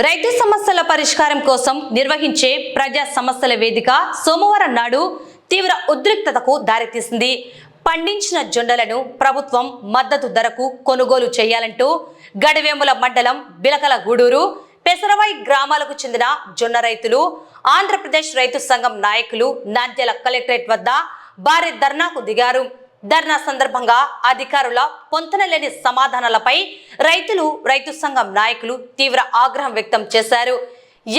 రైతు సమస్యల పరిష్కారం కోసం నిర్వహించే ప్రజా సమస్యల వేదిక సోమవారం నాడు తీవ్ర ఉద్రిక్తతకు దారితీసింది. పండించిన జొన్నలను ప్రభుత్వం మద్దతు ధరకు కొనుగోలు చేయాలంటూ గడివేముల మండలం బిలకల గూడూరు, పెసరవాయి గ్రామాలకు చెందిన జొన్న రైతులు ఆంధ్రప్రదేశ్ రైతు సంఘం నాయకులు నంద్యాల కలెక్టరేట్ వద్ద భారీ ధర్నాకు దిగారు. ధర్నా సందర్భంగా అధికారుల పొంతనలేని సమాధానాలపై రైతులు, రైతు సంఘం నాయకులు తీవ్ర ఆగ్రహం వ్యక్తం చేశారు.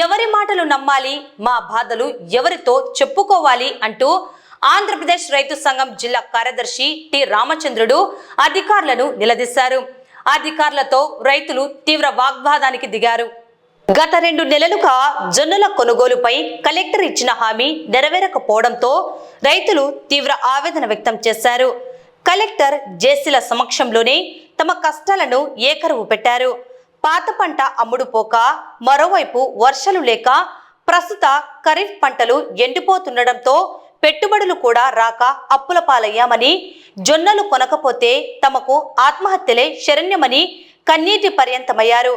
ఎవరి మాటలు నమ్మాలి, మా బాధలు ఎవరితో చెప్పుకోవాలి అంటూ ఆంధ్రప్రదేశ్ రైతు సంఘం జిల్లా కార్యదర్శి టి రామచంద్రుడు అధికారులను నిలదీశారు. అధికారులతో రైతులు తీవ్ర వాగ్వాదానికి దిగారు. గత 2 నెలలుగా జొన్నల కొనుగోలుపై కలెక్టర్ ఇచ్చిన హామీ నెరవేరకపోవడంతో రైతులు తీవ్ర ఆవేదన వ్యక్తం చేశారు. కలెక్టర్ జేసీల సమక్షంలోనే తమ కష్టాలను ఏకరువు పెట్టారు. పాత పంట అమ్ముడుపోక, మరోవైపు వర్షాలు లేక ప్రస్తుత ఖరీఫ్ పంటలు ఎండిపోతుండటంతో పెట్టుబడులు కూడా రాక అప్పుల పాలయ్యామని, జొన్నలు కొనకపోతే తమకు ఆత్మహత్యలే శరణ్యమని కన్నీటి పర్యంతమయ్యారు.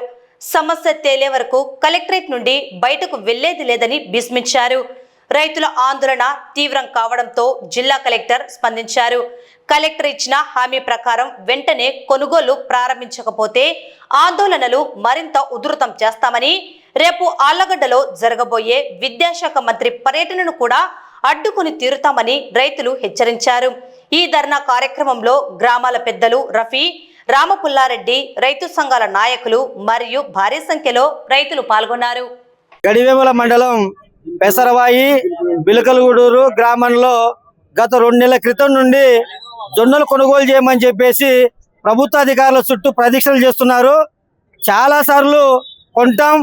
సమస్య తేలే వరకు కలెక్టరేట్ నుండి బయటకు వెళ్లేది లేదని భీష్మించారు. రైతుల ఆందోళన తీవ్రం కావడంతో జిల్లా కలెక్టర్ స్పందించారు. కలెక్టర్ ఇచ్చిన హామీ ప్రకారం వెంటనే కొనుగోలు ప్రారంభించకపోతే ఆందోళనలు మరింత ఉధృతం చేస్తామని, రేపు ఆళ్లగడ్డలో జరగబోయే విద్యాశాఖ మంత్రి పర్యటనను కూడా అడ్డుకుని తీరుతామని రైతులు హెచ్చరించారు. ఈ ధర్నా కార్యక్రమంలో గ్రామాల పెద్దలు రఫీ, రామపుల్లారెడ్డి, రైతు సంఘాల నాయకులు మరియు భారీ సంఖ్యలో రైతులు పాల్గొన్నారు. గడివేముల మండలం పెసరవాయి బిలకలగూడూరు గ్రామంలో గత 2 నెలల క్రితం నుండి జొన్నలు కొనుగోలు చేయమని చెప్పేసి ప్రభుత్వ అధికారుల చుట్టూ ప్రదీక్షలు చేస్తున్నారు. చాలాసార్లు కొంటాం,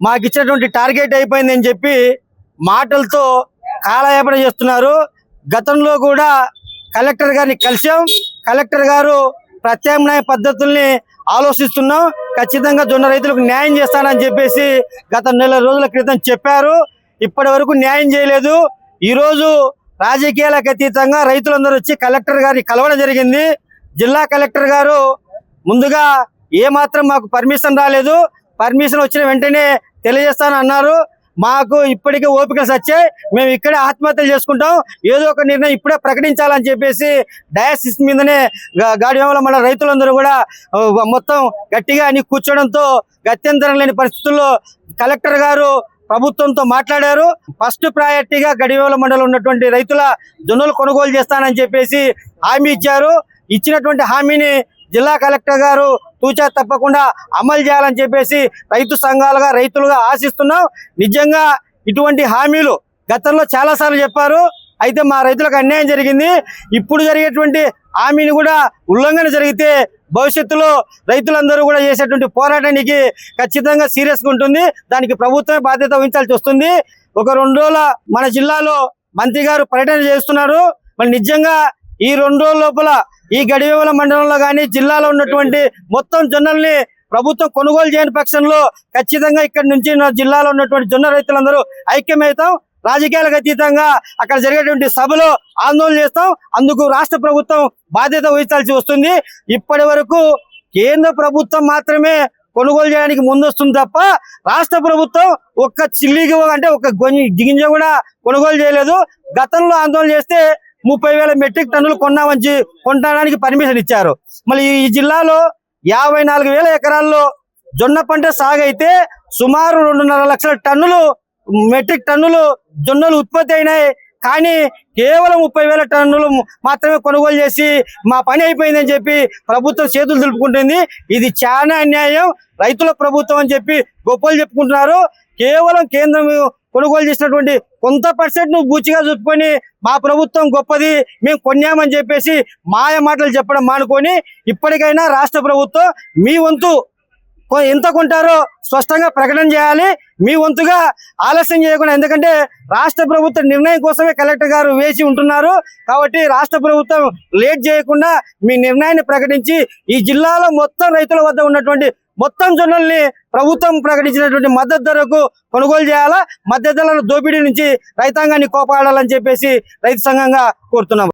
మాకు ఇచ్చినటువంటి టార్గెట్ అయిపోయిందని చెప్పి మాటలతో కాలయాపన చేస్తున్నారు. గతంలో కూడా కలెక్టర్ గారిని కలిసాం. కలెక్టర్ గారు ప్రత్యామ్నాయ పద్ధతుల్ని ఆలోచిస్తున్నాం, ఖచ్చితంగా జొన్న రైతులకు న్యాయం చేస్తానని చెప్పేసి గత 4 నెలల రోజుల క్రితం చెప్పారు. ఇప్పటి వరకు న్యాయం చేయలేదు. ఈరోజు రాజకీయాలకు అతీతంగా రైతులందరూ వచ్చి కలెక్టర్ గారిని కలవడం జరిగింది. జిల్లా కలెక్టర్ గారు ముందుగా ఏమాత్రం మాకు పర్మిషన్ రాలేదు, పర్మిషన్ వచ్చిన వెంటనే తెలియజేస్తానని అన్నారు. మాకు ఇప్పటికే ఓపికలు వచ్చాయి, మేము ఇక్కడే ఆత్మహత్యలు చేసుకుంటాం, ఏదో ఒక నిర్ణయం ఇప్పుడే ప్రకటించాలని చెప్పేసి డయాసిస్ మీదనే గాడివేముల మండల రైతులందరూ కూడా మొత్తం గట్టిగా అని కూర్చోవడంతో గత్యంతరం లేని పరిస్థితుల్లో కలెక్టర్ గారు ప్రభుత్వంతో మాట్లాడారు. ఫస్ట్ ప్రయారిటీగా గడివేముల మండలం ఉన్నటువంటి రైతుల జొన్నలు కొనుగోలు చేస్తానని చెప్పేసి హామీ ఇచ్చారు. ఇచ్చినటువంటి హామీని జిల్లా కలెక్టర్ గారు తూచా తప్పకుండా అమలు చేయాలని చెప్పేసి రైతు సంఘాలుగా, రైతులుగా ఆశిస్తున్నాం. నిజంగా ఇటువంటి హామీలు గతంలో చాలాసార్లు చెప్పారు, అయితే మా రైతులకు అన్యాయం జరిగింది. ఇప్పుడు జరిగేటువంటి హామీని కూడా ఉల్లంఘన జరిగితే భవిష్యత్తులో రైతులందరూ కూడా చేసేటువంటి పోరాటానికి ఖచ్చితంగా సీరియస్గా ఉంటుంది. దానికి ప్రభుత్వమే బాధ్యత వహించాల్సి వస్తుంది. ఒక 2 రోజుల మన జిల్లాలో మంత్రి గారు పర్యటన చేస్తున్నారు. మరి నిజంగా ఈ 2 రోజుల లోపల ఈ గడివేముల మండలంలో కానీ జిల్లాలో ఉన్నటువంటి మొత్తం జొన్నల్ని ప్రభుత్వం కొనుగోలు చేయని పక్షంలో ఖచ్చితంగా ఇక్కడి నుంచి జిల్లాలో ఉన్నటువంటి జొన్న రైతులందరూ ఐక్యమవుతాం. రాజకీయాలకు అతీతంగా అక్కడ జరిగేటువంటి సభలో ఆందోళన చేస్తాం. అందుకు రాష్ట్ర ప్రభుత్వం బాధ్యత వహించాల్సి వస్తుంది. ఇప్పటి వరకు కేంద్ర ప్రభుత్వం మాత్రమే కొనుగోలు చేయడానికి ముందొస్తుంది తప్ప రాష్ట్ర ప్రభుత్వం ఒక్క చిల్లికి అంటే ఒక గింజ కూడా కొనుగోలు చేయలేదు. గతంలో ఆందోళన చేస్తే 30,000 మెట్రిక్ టన్నులు కొనడానికి పర్మిషన్ ఇచ్చారు. మళ్ళీ ఈ జిల్లాలో 54,000 ఎకరాల్లో జొన్న పంట సాగైతే సుమారు 2.5 లక్షల టన్నులు మెట్రిక్ టన్నులు జొన్నలు ఉత్పత్తి అయినాయి. కానీ కేవలం 30,000 టన్నులు మాత్రమే కొనుగోలు చేసి మా పని అయిపోయిందని చెప్పి ప్రభుత్వం చేతులు దులుపుకుంటుంది. ఇది చాలా అన్యాయం. రైతుల ప్రభుత్వం అని చెప్పి గొప్పలు చెప్పుకుంటున్నారు. కేవలం కేంద్రం కొనుగోలు చేసినటువంటి కొంత % నువ్వు బూచిగా చూసుకొని మా ప్రభుత్వం గొప్పది, మేము కొన్నామని చెప్పేసి మాయ మాటలు చెప్పడం మానుకొని ఇప్పటికైనా రాష్ట్ర ప్రభుత్వం మీ వంతు ఎంత కొంటారో స్పష్టంగా ప్రకటన చేయాలి. మీ వంతుగా ఆలస్యం చేయకుండా, ఎందుకంటే రాష్ట్ర ప్రభుత్వ నిర్ణయం కోసమే కలెక్టర్ గారు వేచి ఉంటున్నారు. కాబట్టి రాష్ట్ర ప్రభుత్వం లేట్ చేయకుండా మీ నిర్ణయాన్ని ప్రకటించి ఈ జిల్లాలో మొత్తం రైతుల వద్ద ఉన్నటువంటి మొత్తం జొన్నల్ని ప్రభుత్వం ప్రకటించినటువంటి మద్దతు ధరకు కొనుగోలు చేయాలా. మద్దతు ధరల దోపిడీ నుంచి రైతాంగాన్ని కోపాడాలని చెప్పేసి రైతు సంఘంగా కోరుతున్నాం.